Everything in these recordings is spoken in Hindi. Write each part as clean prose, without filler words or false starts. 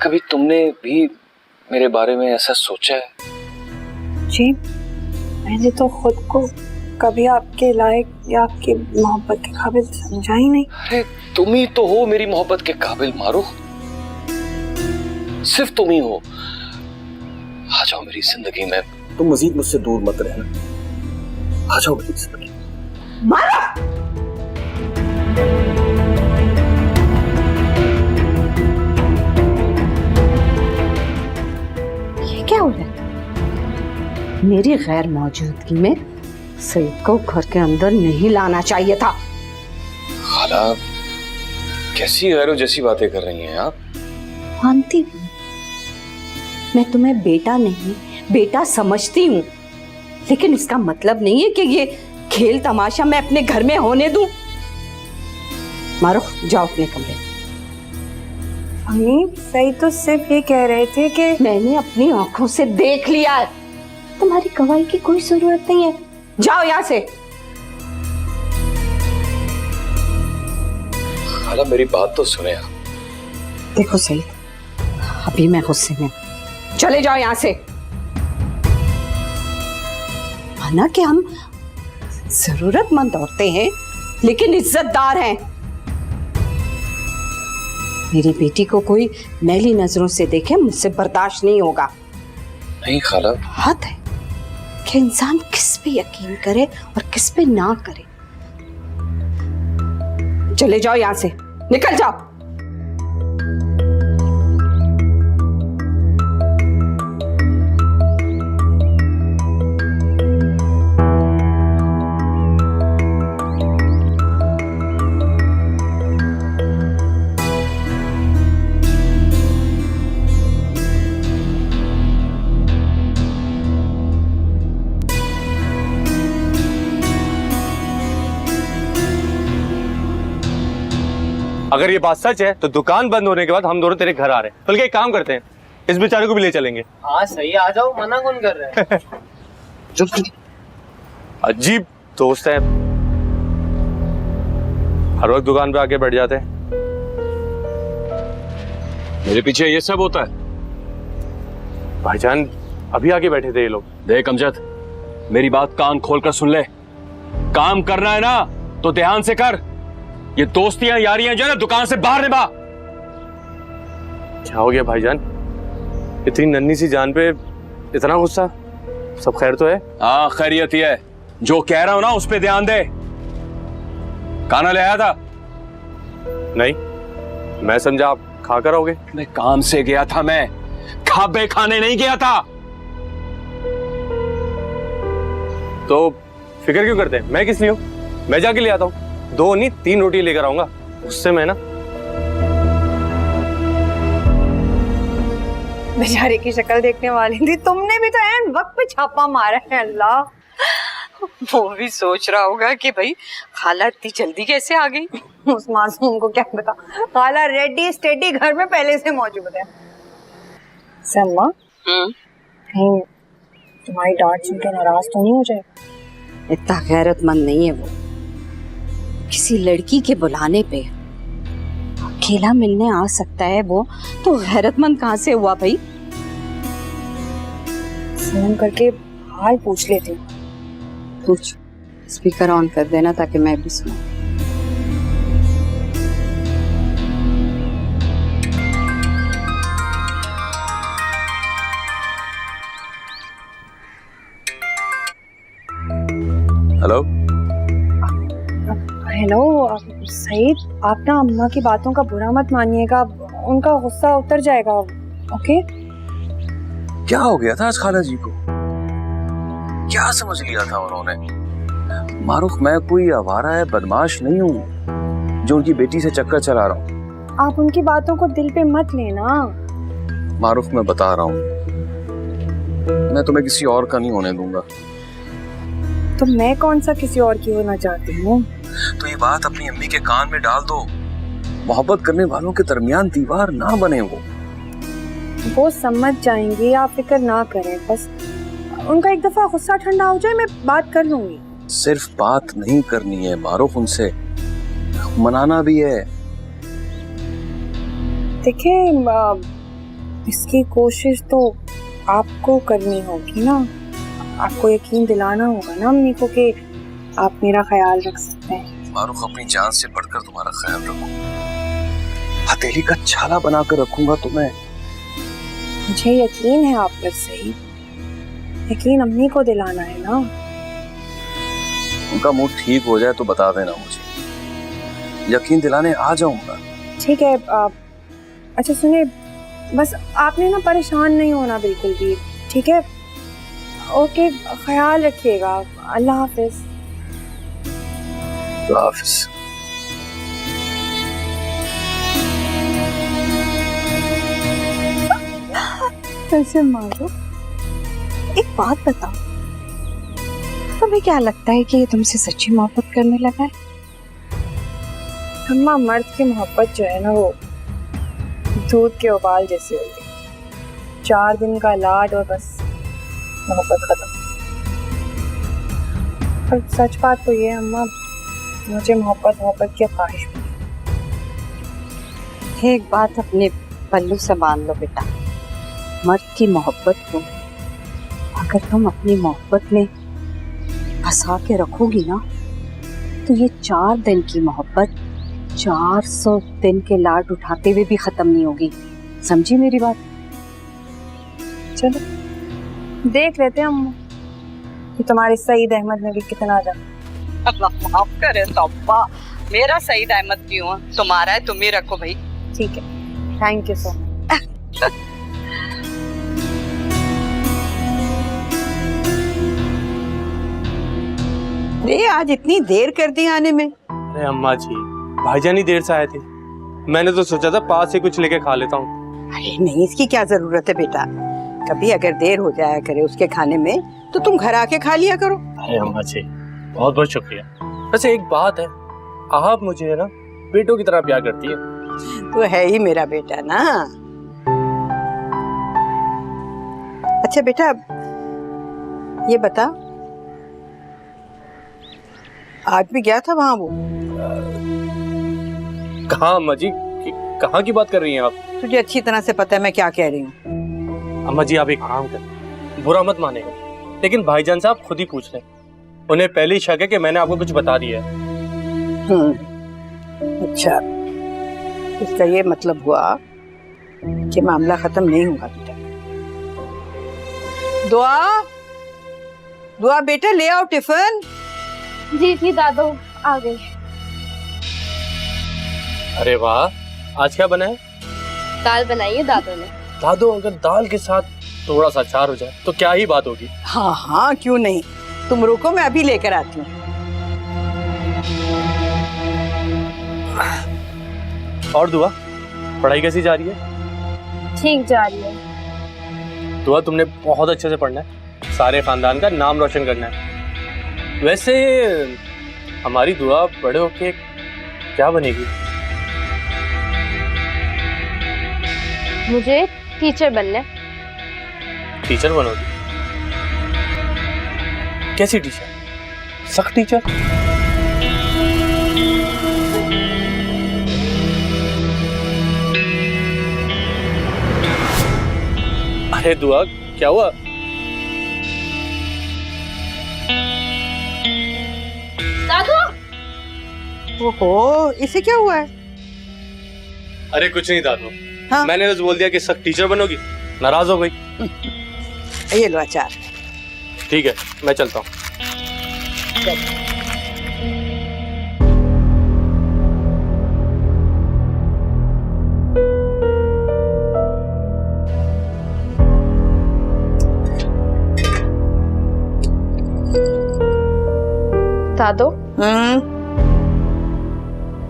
कभी तुमने भी मेरे बारे में ऐसा सोचा है? जी, मैंने तो खुद को कभी आपके लायक या आपकी मोहब्बत के काबिल समझा ही नहीं। अरे तुम ही तो हो मेरी मोहब्बत के काबिल मारूफ, सिर्फ तुम ही हो। आ जाओ मेरी जिंदगी में, तुम मजीद मुझसे दूर मत रहना। आ जाओ मेरी जिंदगी। मारो! ये क्या हो रहा है? मेरी गैर मौजूदगी में सईद को घर के अंदर नहीं लाना चाहिए था। खाला कैसी गैरों जैसी बातें कर रही हैं आप? मानती हूँ मैं तुम्हें बेटा नहीं बेटा समझती हूँ, लेकिन इसका मतलब नहीं है कि ये खेल तमाशा मैं अपने घर में होने दूं। मारो, जाओ अपने कमरे। अम्मी, सही तो सिर्फ ये कह रहे थे कि मैंने अपनी आंखों से देख लिया है, तुम्हारी गवाही की कोई जरूरत नहीं है। जाओ यहाँ से। खाला मेरी बात तो सुने आप। देखो सईद, अभी मैं गुस्से में, चले जाओ यहाँ से। माना कि हम जरूरतमंद औरतें हैं लेकिन इज्जतदार हैं। मेरी बेटी को कोई मैली नजरों से देखे मुझसे बर्दाश्त नहीं होगा। नहीं खाला, हद है कि इंसान किस पे यकीन करे और किस पे ना करे। चले जाओ यहाँ से, निकल जाओ। अगर ये बात सच है तो दुकान बंद होने के बाद हम दोनों तेरे घर आ रहे हैं। बल्कि एक काम करते हैं, इस बेचारे को भी ले चलेंगे। हाँ सही, आ जाओ, मना कौन कर रहा है? अजीब दोस्त है, हर वक्त दुकान पे आके बैठ जाते हैं। मेरे पीछे ये सब होता है? भाईजान अभी आके बैठे थे ये लोग। देख अमजद, मेरी बात कान खोलकर सुन ले। काम करना है ना तो ध्यान से कर। ये दोस्तियां यारियां जो है ना दुकान से बाहर निभा। क्या हो गया भाईजान, इतनी नन्ही सी जान पे इतना गुस्सा? सब खैर तो है? हाँ खैरियत ही है। जो कह रहा हूं ना उस पे ध्यान दे। खाना ले आया था? नहीं, मैं समझा आप खा कर आओगे। मैं काम से गया था, मैं खाबे खाने नहीं गया था। तो फिक्र क्यों करते हैं, मैं किस लिए हूं? मैं जाके ले आता हूँ, 2 नहीं 3 रोटी लेकर आऊंगा, उससे मैं ना। बेचारे की शक्ल देखने वाली थी, तुमने भी तो एंड वक्त पे छापा मारा है। अल्लाह, वो भी सोच रहा होगा कि भाई खाला इतनी जल्दी कैसे आ गई। उस मासूम को क्या पता, खाला रेडी स्टेडी घर में पहले से मौजूद है। सम्मा, कहीं तुम्हारी डांट सुन के नाराज तो नहीं हो जाए? इतना गैरतमंद नहीं है वो। किसी लड़की के बुलाने पे अकेला मिलने आ सकता है वो, तो गैरतमंद कहाँ से हुआ भाई? फोन करके हाल पूछ लेती हूँ। पूछ, स्पीकर ऑन कर देना ताकि मैं भी सुनूं। हेलो हेलो सईद, आप ना अम्मा की बातों का बुरा मत मानिएगा, उनका गुस्सा उतर जाएगा। ओके? क्या हो गया था आज खाला जी को? क्या समझ लिया था उन्होंने? मारूफ, मैं कोई आवारा है बदमाश नहीं हूँ जो उनकी बेटी से चक्कर चला रहा हूँ। आप उनकी बातों को दिल पे मत लेना। मारूफ, मैं बता रहा हूँ, मैं तुम्हें किसी और का नहीं होने दूंगा। तो मैं कौन सा किसी और की होना चाहती हूँ? तो ये बात अपनी अम्मी के कान में डाल दो। मोहब्बत करने वालों के दरमियान दीवार ना बने। वो समझ जाएंगी, आप फिक्र ना करें। बस उनका एक दफा गुस्सा ठंडा हो जाए, मैं बात कर लूंगी। सिर्फ बात नहीं करनी है मारूफ, उनसे मनाना भी है। देखिए, इसकी कोशिश तो आपको करनी होगी ना, आपको यकीन दिलाना होगा ना अम्मी को कि आप मेरा ख्याल रख सकते हैं। मारूख, अपनी जान से बढ़कर तुम्हारा ख्याल रखूं, हथेली का छाला बनाकर रखूंगा तुम्हें। मुझे यकीन है आप पर, सही यकीन अम्मी को दिलाना है ना। उनका मूड ठीक हो जाए तो बता देना मुझे, यकीन दिलाने आ जाऊंगा। ठीक है। अच्छा सुनिए, बस आपने ना परेशान नहीं होना बिल्कुल भी, ठीक है? ओके, ख्याल रखिएगा। अल्लाह हाफिज। अल्लाह हाफिज। कैसे मारो? एक बात बताओ, तुम्हें क्या लगता है कि ये तुमसे सच्ची मोहब्बत करने लगा है? अम्मा, मर्द की मोहब्बत जो है ना वो दूध के उबाल जैसी होती है, 4 दिन का लाड और बस मोहब्बत खत्म। पर सच बात तो ये अम्मा, मुझे मोहब्बत की ख्वाहिश भी है। एक बात अपने पल्लू से बांध लो बेटा, मर्द की मोहब्बत को अगर तुम अपनी मोहब्बत में फंसा के रखोगी ना तो ये 4 दिन की मोहब्बत 400 दिन के लाड उठाते हुए भी खत्म नहीं होगी। समझी मेरी बात? चलो देख लेते हैं अम्मा कि तुम्हारे सईद अहमद में भी कितना जा। अल्लाह माफ करे तौबा, मेरा सईद अहमद क्यों है? तुम्हारा है, तुम ही रखो भाई। ठीक है, थैंक यू सो मच। अरे आज इतनी देर कर दी आने में? अरे अम्मा जी, भाईजान ही देर से आए थे, मैंने तो सोचा था पास से कुछ लेके खा लेता हूँ। अरे नहीं, इसकी क्या जरूरत है बेटा, कभी अगर देर हो जाया करे उसके खाने में तो तुम घर आके खा लिया करो। अरे अम्मा जी, बहुत बहुत शुक्रिया। वैसे एक बात है, आप मुझे ना बेटों की तरह प्यार करती है। तो है ही मेरा बेटा ना। अच्छा बेटा, ये बता, आज भी गया था वहां वो? कहाँ अम्मा जी, कहाँ की बात कर रही हैं आप? तुझे अच्छी तरह से पता है मैं क्या कह रही हूँ। अम्मा जी आप एक काम करें, बुरा मत मानेगा, लेकिन भाईजान साहब खुद ही पूछ लें, उन्हें पहले ही शक है कि मैंने आपको कुछ बता दिया है। अच्छा, इसका ये मतलब हुआ कि मामला खत्म नहीं हुआ बेटा। दुआ, दुआ बेटा ले आओ टिफिन। जी जी दादू आ गई। अरे वाह, आज क्या बना है? दाल बनाई है दादू ने। दादू, अगर दाल के साथ थोड़ा सा अचार हो जाए तो क्या ही बात होगी। हाँ हाँ, क्यों नहीं, तुम रुको मैं अभी लेकर आती हूँ। और दुआ, पढ़ाई कैसी जा रही है? ठीक जा रही है। दुआ, तुमने बहुत अच्छे से पढ़ना है, सारे खानदान का नाम रोशन करना है। वैसे हमारी दुआ बड़े होके क्या बनेगी? मुझे टीचर बनना है। टीचर बनोगी? कैसी टीचर? सख्त टीचर? अरे दुआ, क्या हुआ? दादू, ओहो, इसे क्या हुआ है? अरे कुछ नहीं दादू, हाँ? मैंने तो बोल दिया कि सख्त टीचर बनोगी, नाराज हो गई। ये लो अचार। ठीक है, मैं चलता हूँ। दादू,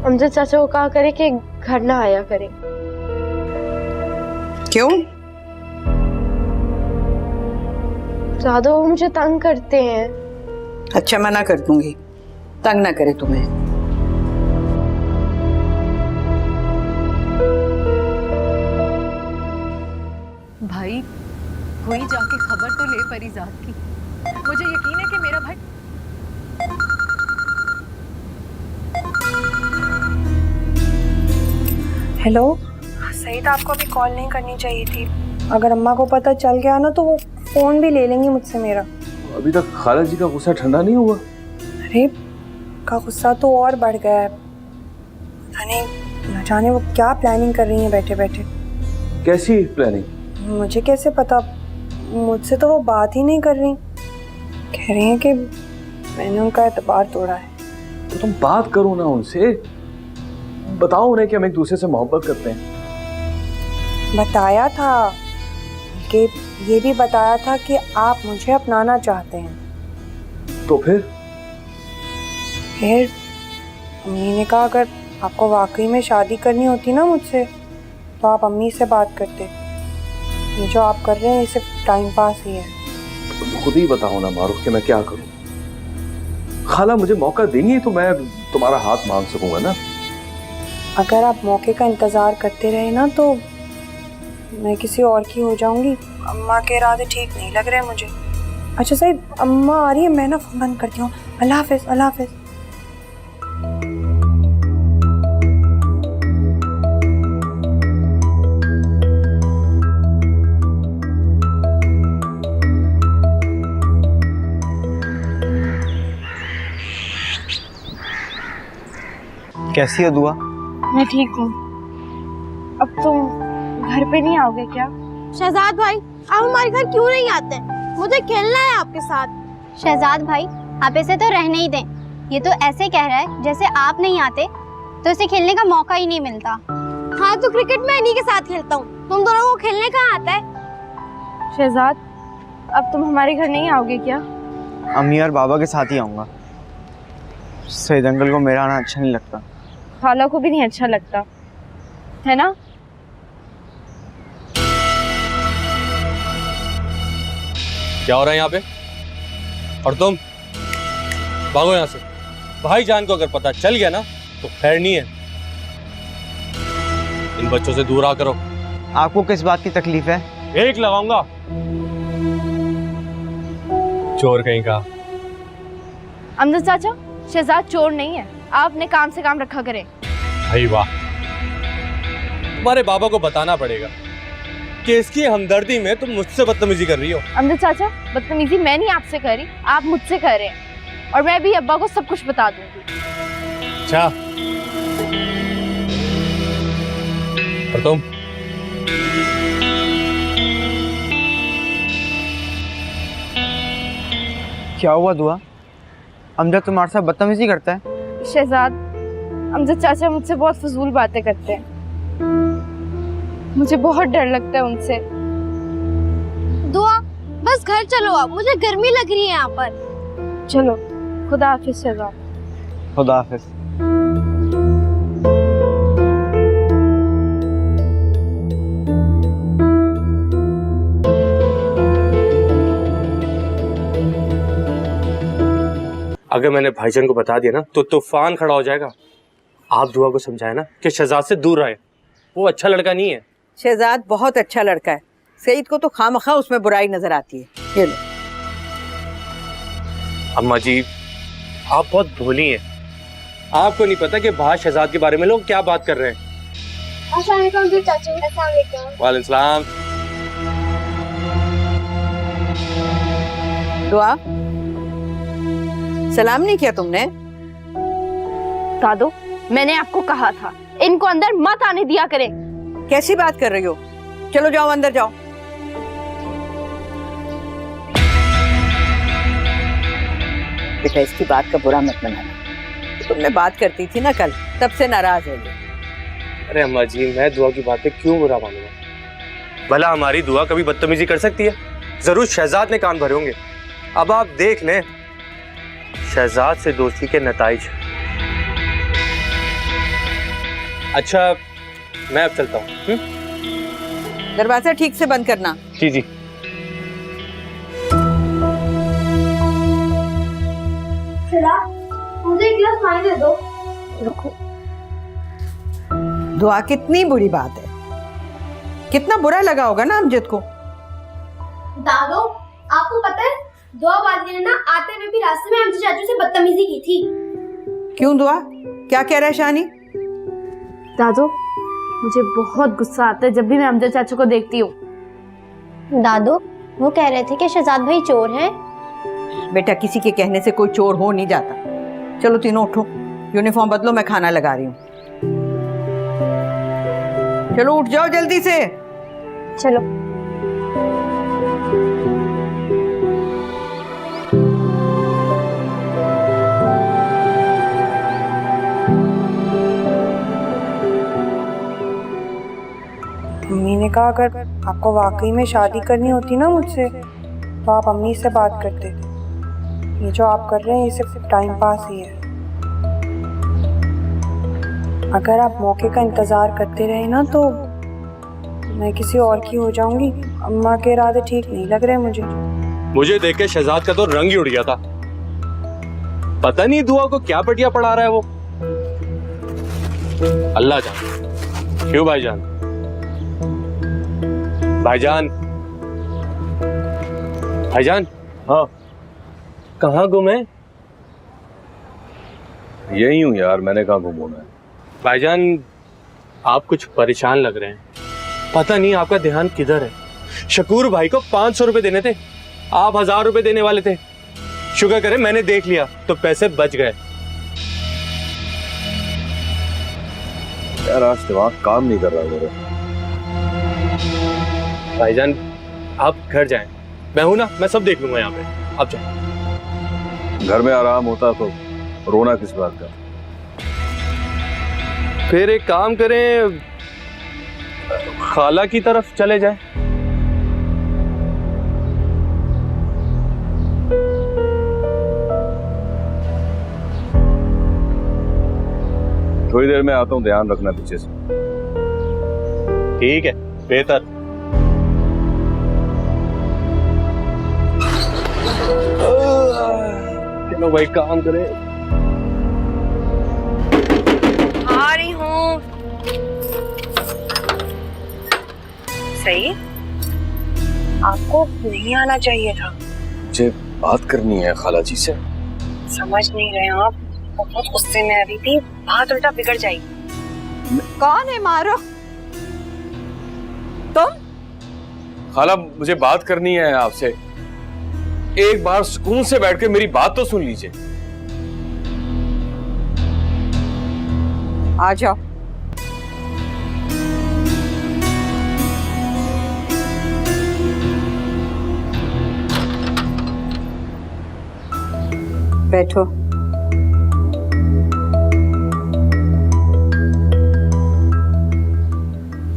अमजद चाचा को कहा करे कि घर ना आया करे। क्यों? दादू वो मुझे तंग करते हैं। अच्छा, मना कर दूंगी, तंग ना करे तुम्हें। भाई, कोई जाके खबर तो ले परिजात की। मुझे यकीन है कि मेरा भाई। हेलो, सईद आपको अभी कॉल नहीं करनी चाहिए थी। अगर अम्मा को पता चल गया ना तो वो फोन भी ले लेंगी मुझसे मेरा। अभी तक खाला जी का गुस्सा ठंडा नहीं हुआ? अरे का गुस्सा तो और बढ़ गया है। पता नहीं न जाने वो क्या प्लानिंग कर रही है बैठे बैठे। कैसी प्लानिंग? मुझे कैसे पता, मुझसे तो वो बात ही नहीं कर रही। कह रही हैं कि मैंने उनका एतबार तोड़ा है। तो तुम बात करो ना उनसे, बताओ उन्हें कि हम एक दूसरे से मोहब्बत करते हैं। बताया था कि ये भी बताया था कि आप मुझे अपनाना चाहते हैं। तो फिर अम्मी ने कहा अगर आपको वाकई में शादी करनी होती ना मुझसे तो आप अम्मी से बात करते। ये जो आप कर रहे हैं ये सिर्फ टाइम पास ही है। तुम खुद ही बताओ ना मारूफ कि मैं क्या करूं। खाला मुझे मौका देंगी तो मैं तुम्हारा हाथ मांग सकूंगा ना। अगर आप मौके का इंतजार करते रहे ना तो मैं किसी और की हो जाऊंगी। अम्मा के इरादे ठीक नहीं लग रहे मुझे। अच्छा सही, अम्मा आ रही है, मैं ना फोन बंद करती हूँ। अल्लाह हाफिज, अल्लाह हाफिज। कैसी हो दुआ? मैं ठीक हूँ। अब तुम घर पे नहीं आओगे क्या? शहजाद भाई, आप हमारे घर क्यों नहीं आते? मुझे खेलना है आपके साथ। शहजाद भाई, आप इसे तो रहने ही दें। ये तो ऐसे कह रहा है जैसे आप नहीं आते तो इसे खेलने का मौका ही नहीं मिलता। हाँ तो क्रिकेट मैं इन्हीं के साथ खेलता हूँ, तुम दोनों को खेलने कहाँ आता है? शहजाद, अब तुम हमारे घर नहीं आओगे क्या? अम्मी और बाबा के साथ ही आऊँगा। सही जंगल को मेरा आना अच्छा नहीं लगता। खाला को भी नहीं अच्छा लगता है ना? क्या हो रहा है यहाँ पे? और तुम भागो यहाँ से। भाईजान को अगर पता चल गया ना तो खैर नहीं है। इन बच्चों से दूर आ करो। आपको किस बात की तकलीफ है? एक लगाऊंगा। चोर कहीं का। अमजद चाचा, शहजाद चोर नहीं है। आप अपने काम से काम रखा करें। भाई वाह, तुम्हारे बाबा को बताना पड़ेगा कि इसकी हमदर्दी में तुम मुझसे बदतमीजी कर रही हो। अमजद चाचा, बदतमीजी मैं नहीं आपसे कर रही, आप मुझसे कर रहे हैं। और मैं भी अब्बा को सब कुछ बता दूंगी। अच्छा, और तुम? क्या हुआ दुआ? अमजद तुम्हारे साथ बदतमीजी करता है? शहजाद, अमजद चाचा मुझसे बहुत फजूल बातें करते हैं। मुझे बहुत डर लगता है उनसे। दुआ, बस घर चलो आप, मुझे गर्मी लग रही है यहाँ पर। चलो, खुदा हाफिज शहजाद। खुदा हाफिज। अगर मैंने भाईजान को बता दिया ना तो तूफान खड़ा हो जाएगा। आप दुआ को समझाए ना कि शहजाद से दूर रहे, वो अच्छा लड़का नहीं है। शहजाद बहुत अच्छा लड़का है। सईद को तो खामखा उसमें बुराई नजर आती है। ये लो। अम्मा जी, आप बहुत भोली हैं। आपको नहीं पता कि बाहर शहजाद के बारे में लोग क्या बात कर रहे हैं। अस्सलाम वालेकुम चाचू। अस्सलाम वालेकुम। वालेकुम सलाम। दुआ, सलाम नहीं किया तुमने? दादो, मैंने आपको कहा था इनको अंदर मत आने दिया करें। कैसी बात कर रही हो? चलो जाओ अंदर जाओ। बेटा इसकी बात का बुरा मत मनाना। तुमने बात करती थी ना कल, तब से नाराज है ये। अरे अम्मा जी, मैं दुआ की बात पे क्यों बुरा मानूंगा? भला हमारी दुआ कभी बदतमीजी कर सकती है? जरूर शहजाद ने कान भरे होंगे। अब आप देख लें शहजाद से दोस्ती के नताइज। अच्छा, मैं अब चलता हूँ। दरवाजा ठीक से बंद करना। जी जी। मुझे एक गिलास पानी दे दो। रुको। दुआ कितनी बुरी बात है। कितना बुरा लगा होगा ना अमजद को। दादो, आपको पता है दुआ बाजी ने ना आते हुए भी रास्ते में अमजद चाचू से बदतमीजी की थी। क्यों दुआ? क्या कह रहा है शानी? दादो, मुझे बहुत गुस्सा आता है जब भी मैं अमजद चाचू को देखती हूँ। दादू वो कह रहे थे कि शहजाद भाई चोर हैं। बेटा किसी के कहने से कोई चोर हो नहीं जाता। चलो तीनों उठो, यूनिफॉर्म बदलो, मैं खाना लगा रही हूँ। चलो उठ जाओ जल्दी से। चलो। मम्मी ने कहा अगर आपको वाकई में शादी करनी होती ना मुझसे तो आप अम्मी से बात करते। ये जो आप कर रहे हैं ये सिर्फ टाइम पास ही है। अगर आप मौके का इंतज़ार करते रहे ना तो मैं किसी और की हो जाऊंगी। अम्मा के इरादे ठीक नहीं लग रहे मुझे देख के शहजाद का तो रंग ही उड़ गया था। पता नहीं दुआ को क्या पटिया पढ़ा रहा है वो। अल्लाह जाने। क्यों भाईजान? भाईजान, भाईजान। हाँ, कहाँ गुम है? यही हूँ यार, मैंने कहाँ गुम होना है। भाईजान आप कुछ परेशान लग रहे हैं, पता नहीं आपका ध्यान किधर है। शकूर भाई को 500 रुपए देने थे, आप 1000 रुपए देने वाले थे। शुक्र करें मैंने देख लिया तो पैसे बच गए। यार आज दिमाग काम नहीं कर रहा मेरा। भाईजान आप घर जाएं, मैं हूं ना, मैं सब देख लूंगा यहाँ पे, आप जाएं। घर में आराम होता तो रोना किस बात का। फिर एक काम करें, खाला की तरफ चले जाएं। थोड़ी देर में आता हूँ, ध्यान रखना पीछे से। ठीक है, बेहतर। चलो भाई काम करें। आ रही हूँ। सही, आपको नहीं आना चाहिए था। मुझे बात करनी है खाला जी से। समझ नहीं रहे आप, बहुत गुस्से में अभी भी, बात उल्टा बिगड़ जाएगी। कौन है मारो? तुम? खाला मुझे बात करनी है आपसे। एक बार सुकून से बैठ के मेरी बात तो सुन लीजिए। आ जाओ। बैठो।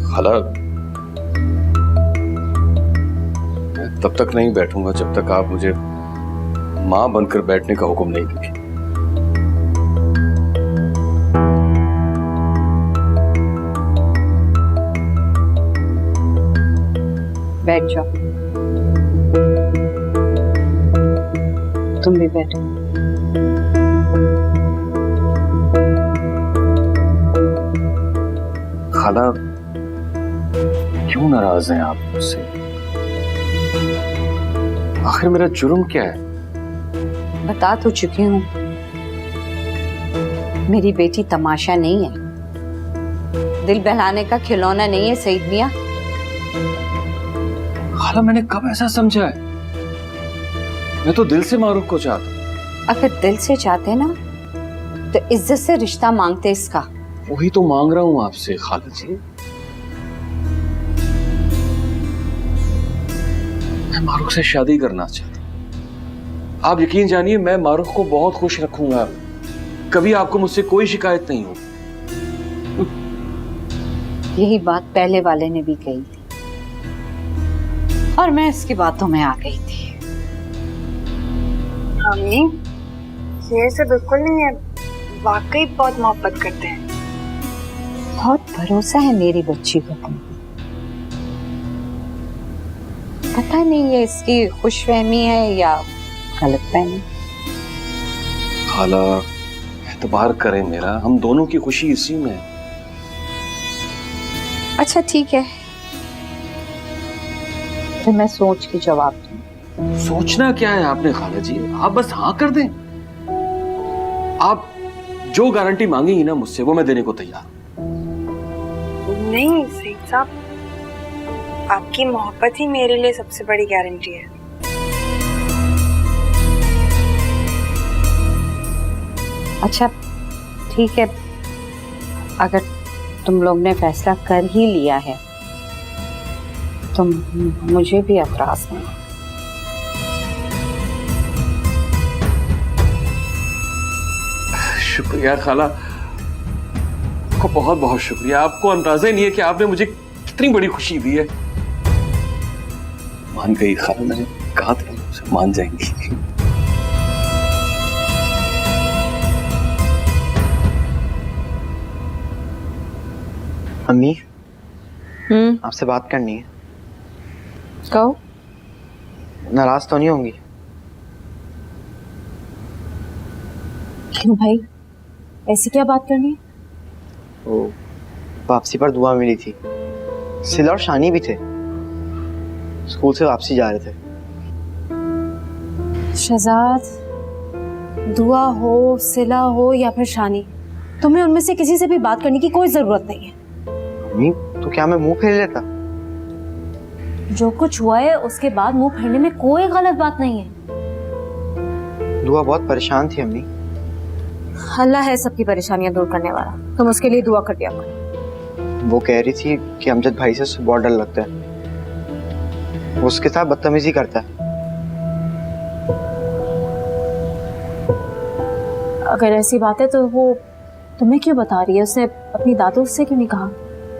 खाला मैं तब तक नहीं बैठूंगा जब तक आप मुझे मां बनकर बैठने का हुक्म नहीं देंगे। बैठ जाओ। तुम भी बैठो। खाला क्यों नाराज हैं आप मुझसे? आखिर मेरा जुर्म क्या है? बता तो चुकी हूँ, मेरी बेटी तमाशा नहीं है, दिल बहलाने का खिलौना नहीं है सईद मियां। खाला मैंने कब ऐसा समझा है? मैं तो दिल से मारूफ को चाहता। अगर दिल से चाहते ना तो इज्जत से रिश्ता मांगते इसका। वही तो मांग रहा हूं आपसे खाला जी। मैं मारूफ से शादी करना चाहता। आप यकीन जानिए मैं मारूफ को बहुत खुश रखूंगा। कभी आपको मुझसे कोई शिकायत नहीं होगी। यही बात पहले वाले ने भी कही थी और मैं इसकी बातों में आ गई थी। मम्मी ये से बिल्कुल नहीं है, वाकई बहुत मोहब्बत करते हैं। बहुत भरोसा है मेरी बच्ची को तुम। पता नहीं ये इसकी खुशफहमी है या गलतफहमी। खाला एतबार करें मेरा, हम दोनों की खुशी इसी में है। अच्छा ठीक है, फिर मैं सोच के जवाब दूं। सोचना क्या है आपने खाला जी, आप बस हाँ कर दें। आप जो गारंटी मांगेंगी ना मुझसे वो मैं देने को तैयार हूं। नहीं सईद साहब, आपकी मोहब्बत ही मेरे लिए सबसे बड़ी गारंटी है। अच्छा ठीक है, अगर तुम लोग ने फैसला कर ही लिया है तो मुझे भी एतराज नहीं। शुक्रिया खाला, आपको बहुत बहुत शुक्रिया। आपको अंदाजा ही नहीं है कि आपने मुझे कितनी बड़ी खुशी दी है। मान गई खाला, मैंने कहा था मुझसे मान जाएंगी। अम्मी, आपसे बात करनी है। कहो। नाराज तो नहीं होंगी? क्यों भाई, ऐसी क्या बात करनी है? वो वापसी पर दुआ मिली थी, सिला और शानी भी थे, स्कूल से वापसी जा रहे थे। शहजाद, दुआ हो, सिला हो या फिर शानी, तुम्हें उनमें से किसी से भी बात करने की कोई जरूरत नहीं है। अम्मी, तो क्या मैं मुंह फेर लेता? जो कुछ हुआ है उसके बाद मुंह फेरने में कोई गलत बात नहीं है। दुआ बहुत परेशान थी अम्मी। अल्लाह है सबकी परेशानियां दूर करने वाला, तुम उसके लिए दुआ कर दिया करो। वो कह रही थी कि अमजद भाई से उससे बहुत डर लगता है, वो उसके साथ बदतमीजी करता है। अगर ऐसी बात है तो वो तुम्हें क्यों बता रही है? उसने अपनी दादू से क्यों नहीं कहा?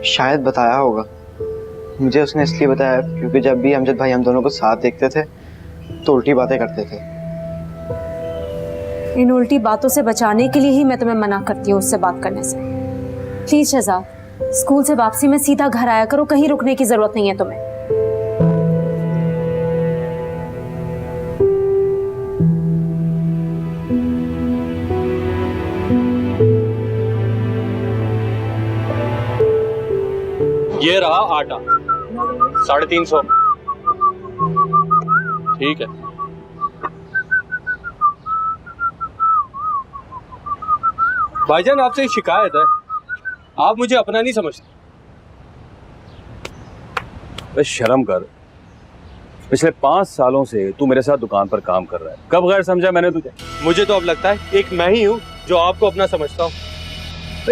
शायद बताया होगा। मुझे उसने इसलिए बताया क्योंकि जब भी अमजद भाई हम दोनों को साथ देखते थे तो उल्टी बातें करते थे। इन उल्टी बातों से बचाने के लिए ही मैं तुम्हें मना करती हूँ उससे बात करने से। प्लीज शहजाद, स्कूल से वापसी में सीधा घर आया करो, कहीं रुकने की जरूरत नहीं है तुम्हें। ये रहा आटा, 350। ठीक है। भाईजान, आपसे एक शिकायत है, आप मुझे अपना नहीं समझते। बस शर्म कर, पिछले 5 सालों से तू मेरे साथ दुकान पर काम कर रहा है, कब गैर समझा मैंने तुझे? मुझे तो अब लगता है एक मैं ही हूँ जो आपको अपना समझता हूँ।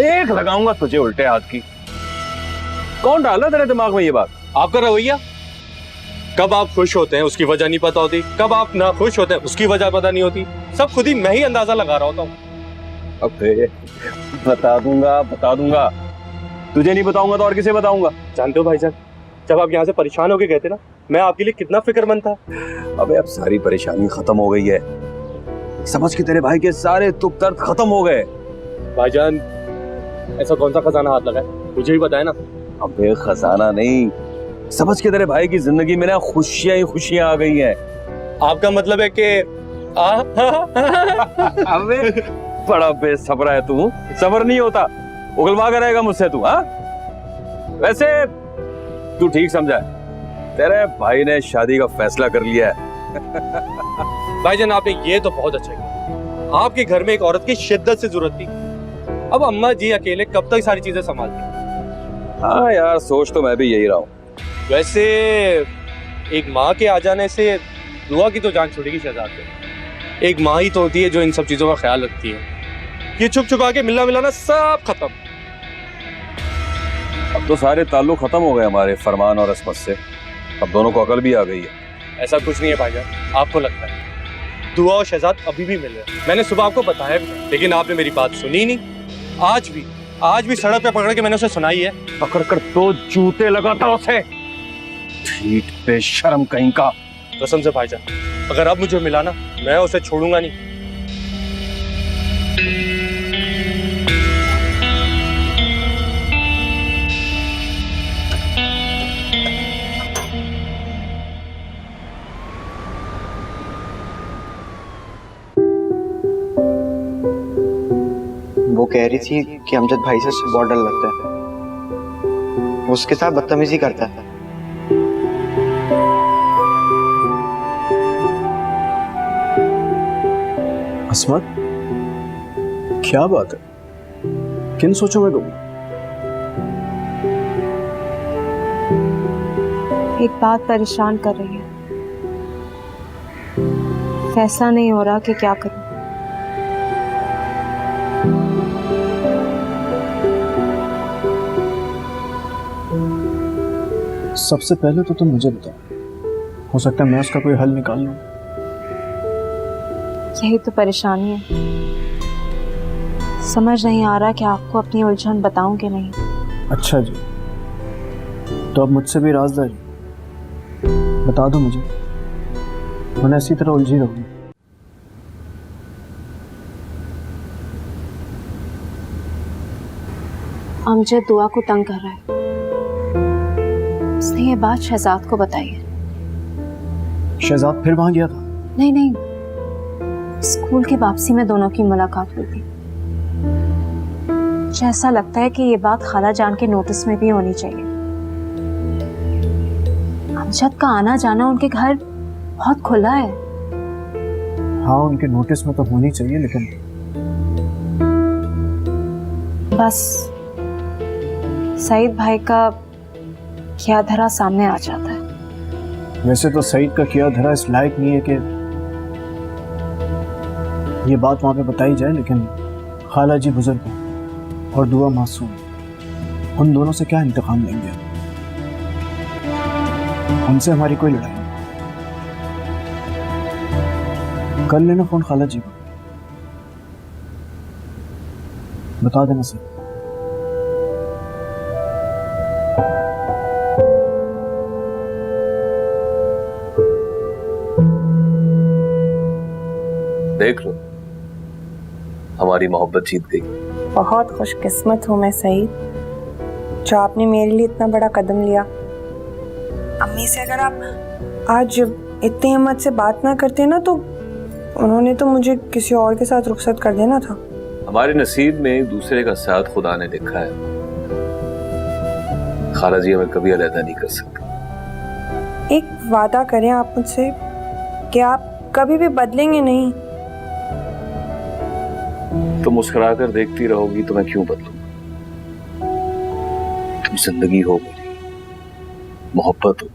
एक लगाऊंगा तुझे उल्टे हाथ की। कौन डाला तेरे दिमाग में ये बात? आपका रवैया, कब आप खुश होते हैं उसकी वजह नहीं पता होती, कब आप ना खुश होते हैं उसकी वजह पता नहीं होती, सब खुद ही मैं ही अंदाजा लगा रहा होता हूँ। अबे बता दूंगा, तुझे नहीं बताऊंगा तो और किसे बताऊंगा? जानते हो भाईजान, जब आप यहाँ से परेशान होके गए थे ना, मैं आपके लिए कितना फिक्रमंद था। अबे अब सारी परेशानी खत्म हो गई है, समझ के तेरे भाई के सारे दुख दर्द खत्म हो गए। भाईजान, ऐसा कौन सा खजाना हाथ लगा है, मुझे ही बताए ना। अबे खजाना नहीं, समझ के तेरे भाई की जिंदगी में ना खुशियां ही खुशियां आ गई हैं। आपका मतलब है कि अबे बड़ा बेसब्र है तू, सब्र नहीं होता, उगलवा कर रहेगा मुझसे तू। हाँ, वैसे तू ठीक समझा है, तेरे भाई ने शादी का फैसला कर लिया है। भाईजान, आपने ये तो बहुत अच्छा किया। आपके घर में एक औरत की शिद्दत से जरूरत थी, अब अम्मा जी अकेले कब तक सारी चीजें संभालती? हाँ यार, सोच तो मैं भी यही रहा हूँ। वैसे एक माँ के आ जाने से दुआ की तो जान छूटेगी शहजाद से। एक माँ ही तो होती है जो इन सब चीजों का ख्याल रखती है। ये छुप छुपा के मिलना मिलाना सब खत्म। अब तो सारे ताल्लुक खत्म हो गए हमारे फरमान और असमत से, अब दोनों को अकल भी आ गई है। ऐसा कुछ नहीं है भाईजान, आपको लगता है। दुआ और शहजाद अभी भी मिल रहे हैं, मैंने सुबह आपको बताया भी, लेकिन आपने मेरी बात सुनी नहीं। आज भी सड़क पे पकड़ के मैंने उसे सुनाई है। पकड़ कर 2 जूते लगाता उसे, ठीक पे शर्म कहीं का। कसम से भाईजान, अगर अब मुझे मिला ना, मैं उसे छोड़ूंगा नहीं। वो कह रही थी कि अमजद भाई से उससे बहुत डर लगता है, वो उसके साथ बदतमीजी करता है। असमत, क्या बात है? किन सोचों में डूबी? एक बात परेशान कर रही है। फैसला नहीं हो रहा कि क्या करूं। सबसे पहले तो तुम मुझे बताओ, हो सकता है मैं उसका कोई हल निकाल लूं। यही तो परेशानी है, समझ नहीं आ रहा कि आपको अपनी उलझन बताऊं कि नहीं। अच्छा जी, तो अब मुझसे भी राजदारी बता दो मुझे, वरना इसी तरह उलझी रहूंगी। अमजद दुआ को तंग कर रहा है। उसने ये बात शहजाद को बताई है। शहजाद फिर वहां गया था? नहीं नहीं, स्कूल की वापसी में दोनों की मुलाकात हुई थी। मुझे ऐसा लगता है कि ये बात खाला जान के नोटिस में भी होनी चाहिए। अमजद का आना जाना उनके घर बहुत खुला है। हाँ, उनके नोटिस में तो होनी चाहिए, लेकिन बस सईद भाई का क्या धरा सामने आ जाता है। वैसे तो सईद का किया धरा इस लायक नहीं है कि ये बात वहां पे बताई जाए, लेकिन खाला जी बुजुर्ग हैं और दुआ मासूम, उन दोनों से क्या इंतकाम लेंगे? उनसे हमारी कोई लड़ाई नहीं। कर लेना फोन खाला जी को, बता देना सर। देख लो, हमारी मोहब्बत जीत गई। बहुत खुशकिस्मत हूँ मैं सईद, जो आपने मेरे लिए इतना बड़ा कदम लिया। अम्मी से अगर आप आज इतनी हिम्मत से बात ना करते ना, तो उन्होंने तो मुझे किसी और के साथ रुखसत कर देना था। हमारे नसीब में एक दूसरे का साथ खुदा ने लिखा है। खाला जी हमें कभी अलग नहीं कर सकते। एक वादा करें आप मुझसे कि आप कभी भी बदलेंगे नहीं। तुम मुस्कुरा कर देखती रहोगी तो मैं क्यों बदलूंगा? तुम जिंदगी हो मेरी, मोहब्बत हो।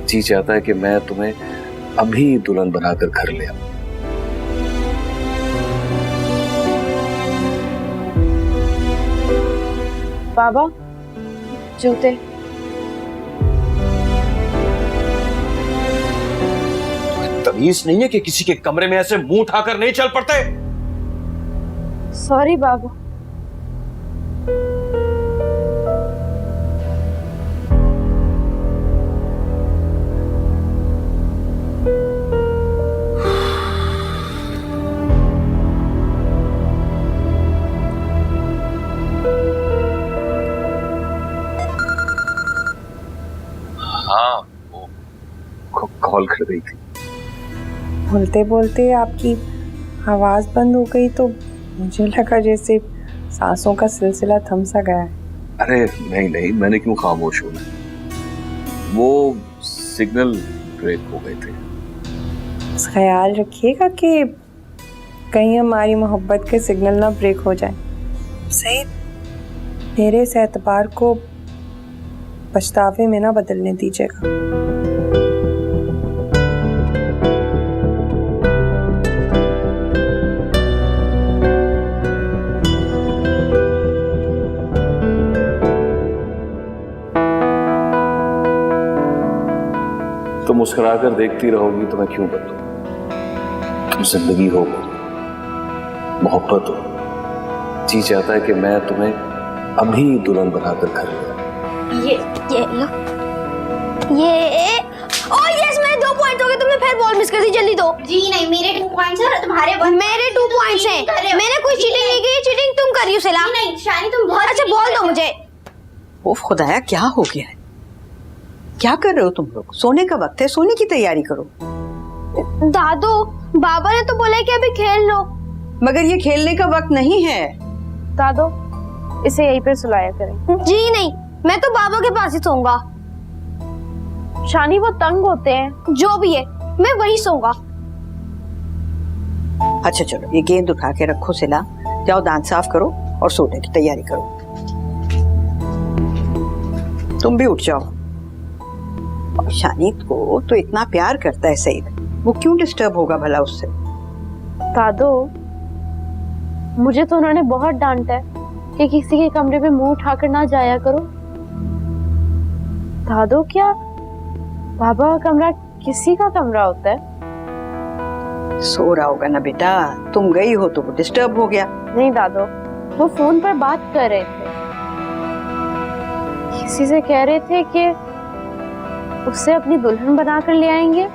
जी चाहता है कि मैं तुम्हें अभी दुल्हन बनाकर घर ले आऊं। बाबा, जूते। तमीज नहीं है कि किसी के कमरे में ऐसे मुंह उठाकर नहीं चल पड़ते? सॉरी बाबा। हाँ, वो कॉल कर रही थी। बोलते बोलते आपकी आवाज़ बंद हो गई तो मुझे लगा जैसे सांसों का सिलसिला थम सा गया है। अरे नहीं नहीं, मैंने क्यों खामोश होना, वो सिग्नल ब्रेक हो गए थे। बस ख्याल रखिएगा कि कहीं हमारी मोहब्बत के सिग्नल ना ब्रेक हो जाए। सही, मेरे इस एतबार को पछतावे में ना बदलने दीजिएगा। तुम मुस्कुरा कर देखती रहोगी तो मैं क्यों बदलूं? तुम जिंदगी हो मेरी, मोहब्बत हो। जी चाहता है कि मैं तुम्हें अभी दुल्हन बनाकर घर ले आऊं। ये लो, ये ओह यस, मेरे 2 पॉइंट हो गए। तुमने फिर बॉल मिस कर दी, जल्दी दो। जी नहीं, मेरे 2 पॉइंट्स हैं और तुम्हारे मेरे 2 पॉइंट्स हैं। मैंने कोई चीटिंग नहीं की, चीटिंग तुम कर रही हो। सिला नहीं शानी, तुम बहुत अच्छा बॉल दो मुझे। ओ खुदाया, क्या हो गया है? क्या कर रहे हो तुम लोग? सोने का वक्त है, सोने की तैयारी करो। दादू, बाबा ने तो बोला है कि अभी खेल लो। मगर ये खेलने का वक्त नहीं है। दादू, इसे यहीं पे सुलाया करें। जी नहीं, मैं तो बाबा के पास ही सोऊंगा। शानी, वो तंग होते हैं। जो भी है, मैं वहीं सोऊंगा। अच्छा चलो, ये गेंद उठा के रखो सिला, जाओ दांत साफ करो और सोने की तैयारी करो। तुम भी उठ जाओ। और शानित को तो इतना प्यार करता है सईद, वो क्यों डिस्टर्ब होगा भला उससे? दादो, मुझे तो उन्होंने बहुत डांटा है कि किसी के कमरे में मुंह उठाकर ना जाया करो। दादो, क्या बाबा का कमरा किसी का कमरा होता है? सो रहा होगा ना बेटा, तुम गई हो तो वो डिस्टर्ब हो गया। नहीं दादो, वो फोन पर बात कर रहे थे, किसी से कह रहे थे कि उसे अपनी दुल्हन बनाकर ले आएंगे।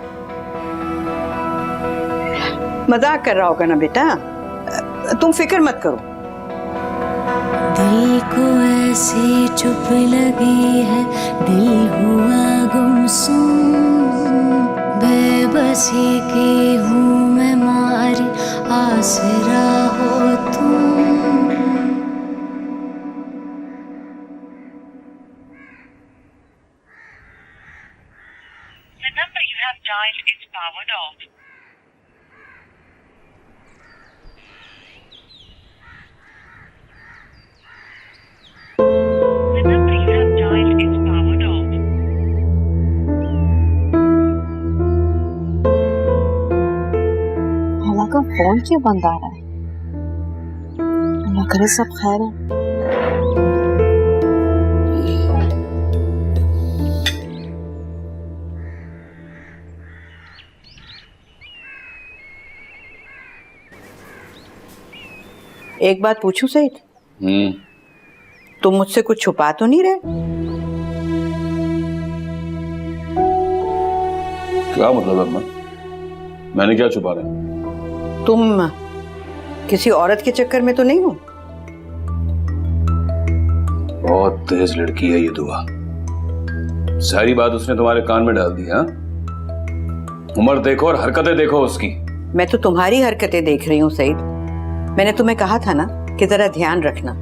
मजाक कर रहा होगा ना बेटा, तुम फिक्र मत करो। दिल को ऐसी चुप लगी है, दिल हुआ गुमसुम, बेबसी की हूँ मैं मारी, आसरा हो तुम। The number you have dialed is powered off. The number you have dialed is powered off. हाला का फोन क्यों बंद आ रहा है? अल्लाह करे सब खैर है। एक बात पूछूं सईद, तुम मुझसे कुछ छुपा तो नहीं रहे? क्या मतलब है अम्मा? मैंने क्या छुपा रहा? तुम किसी औरत के चक्कर में तो नहीं हो? बहुत तेज लड़की है ये दुआ, सारी बात उसने तुम्हारे कान में डाल दी। हाँ, उम्र देखो और हरकतें देखो उसकी। मैं तो तुम्हारी हरकतें देख रही हूँ सईद। मैंने तुम्हें कहा था ना कि जरा ध्यान रखना,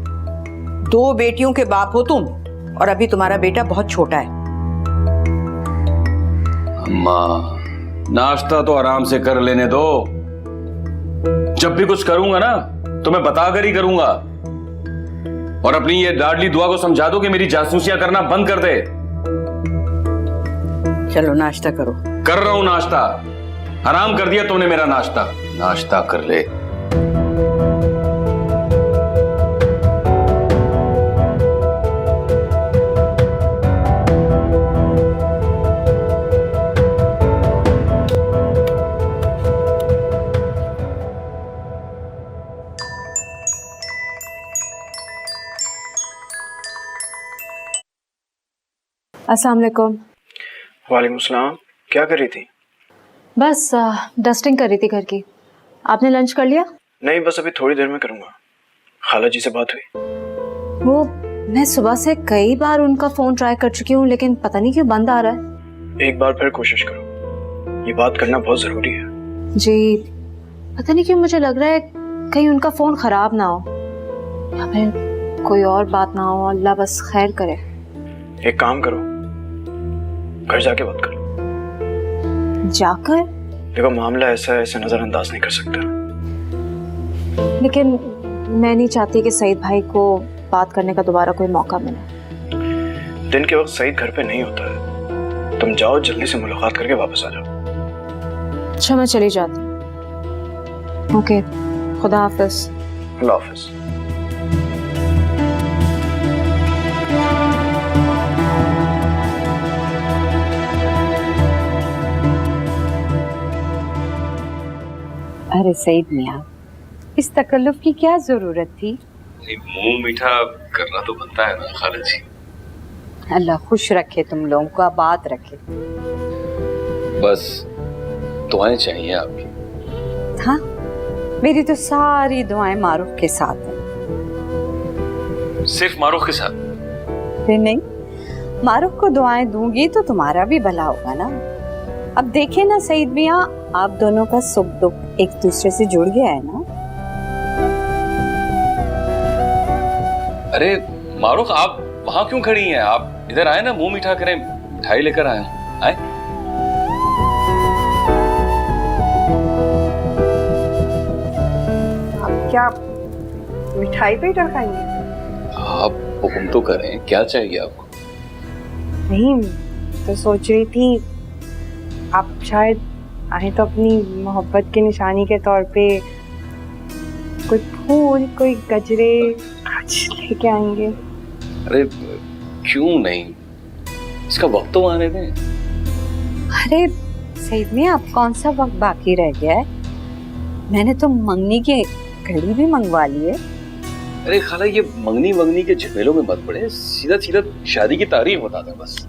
2 बेटियों के बाप हो तुम, और अभी तुम्हारा बेटा बहुत छोटा है। अम्मा, नाश्ता तो आराम से कर लेने दो। जब भी कुछ करूंगा ना तो मैं बताकर ही करूंगा। और अपनी ये लाडली दुआ को समझा दो कि मेरी जासूसियां करना बंद कर दे। चलो नाश्ता करो। कर रहा हूं नाश्ता। हराम कर दिया तूने मेरा नाश्ता। नाश्ता कर ले। अस्सलाम वालेकुम। वालेकुम सलाम। क्या कर रही थी? बस डस्टिंग कर रही थी घर की। आपने लंच कर लिया? नहीं, बस अभी थोड़ी देर में करूंगा। खाला जी से बात हुई? वो मैं सुबह से कई बार उनका फोन ट्राई कर चुकी हूँ, लेकिन पता नहीं क्यों बंद आ रहा है। एक बार फिर कोशिश करो, ये बात करना बहुत जरूरी है। जी, पता नहीं क्यों मुझे लग रहा है कहीं उनका फोन खराब ना हो या फिर कोई और बात ना हो। अल्लाह बस खैर करे। एक काम करो, घर जाके बात करो। जाकर? देखो, मामला ऐसा है, इसे नजरअंदाज नहीं कर सकता। लेकिन मैं नहीं चाहती कि सईद भाई को बात करने का दोबारा कोई मौका मिले। दिन के वक्त सईद घर पे नहीं होता है। तुम जाओ, जल्दी से मुलाकात करके वापस आ जाओ। अच्छा, मैं चली जाती हूँ। ओके, खुदा हाफिज। अल्लाह हाफिज। अरे सईद मियाँ, इस तकल्लुफ की क्या जरूरत थी? मुंह मीठा करना तो बनता है ना खाला जी। अल्लाह खुश रखे तुम लोगों को, आबाद रखे। बस दुआएं चाहिए आपकी। हाँ, मेरी तो सारी दुआएं मारूफ के साथ हैं। सिर्फ मारूफ के साथ? फिर नहीं, मारूफ को दुआएं दूंगी तो तुम्हारा भी भला होगा ना। अब देखे ना सईद मियाँ, आप दोनों का सुख दुख एक दूसरे से जुड़ गया है ना। अरे मारूफ, आप वहां क्यों खड़ी हैं? आप इधर आए ना, मुंह मीठा करें, मिठाई लेकर आए हूं। आए। आप क्या मिठाई पे ही खाएंगे? आप हुक्म तो करें, क्या चाहिए आपको? नहीं, तो सोच रही थी आप शायद आए तो अपनी मोहब्बत की निशानी के तौर पे कोई फूल, कोई गजरे कुछ लेके आएंगे। अरे क्यों नहीं, इसका वक्त तो आने दें। अरे सईद मियां, अब कौन सा वक्त बाकी रह गया है? मैंने तो मंगनी की घड़ी भी मंगवा ली है। अरे खाला, ये मंगनी के झमेलों में मत पड़े, सीधा सीधा शादी की तारीख बता दें बस।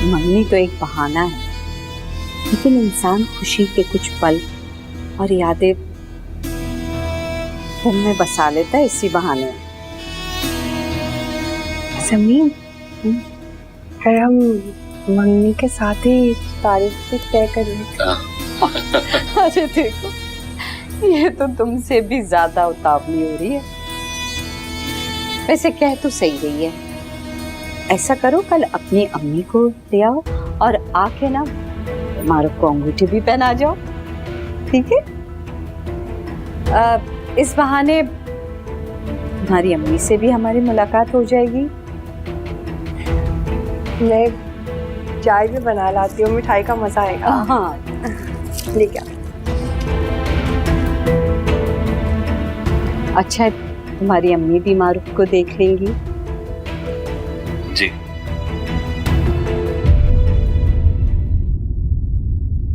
मंगनी तो एक बहाना है, लेकिन इंसान खुशी के कुछ पल और यादें दिल में बसा लेता है इसी बहाने। समीम, फिर हम मंगनी के साथ ही तारीख भी तय कर लेते। अरे देखो, ये तो तुमसे भी ज्यादा उतावली हो रही है। वैसे कह तो सही रही है। ऐसा करो, कल अपनी अम्मी को ले आओ और आके ना मारूफ को अंगूठी भी पहना जाओ, ठीक है? इस बहाने तुम्हारी अम्मी से भी हमारी मुलाकात हो जाएगी। मैं चाय भी बना लाती हूँ, मिठाई का मजा आएगा। हाँ, लेके आओ। अच्छा, तुम्हारी अम्मी भी मारूफ को देख लेंगी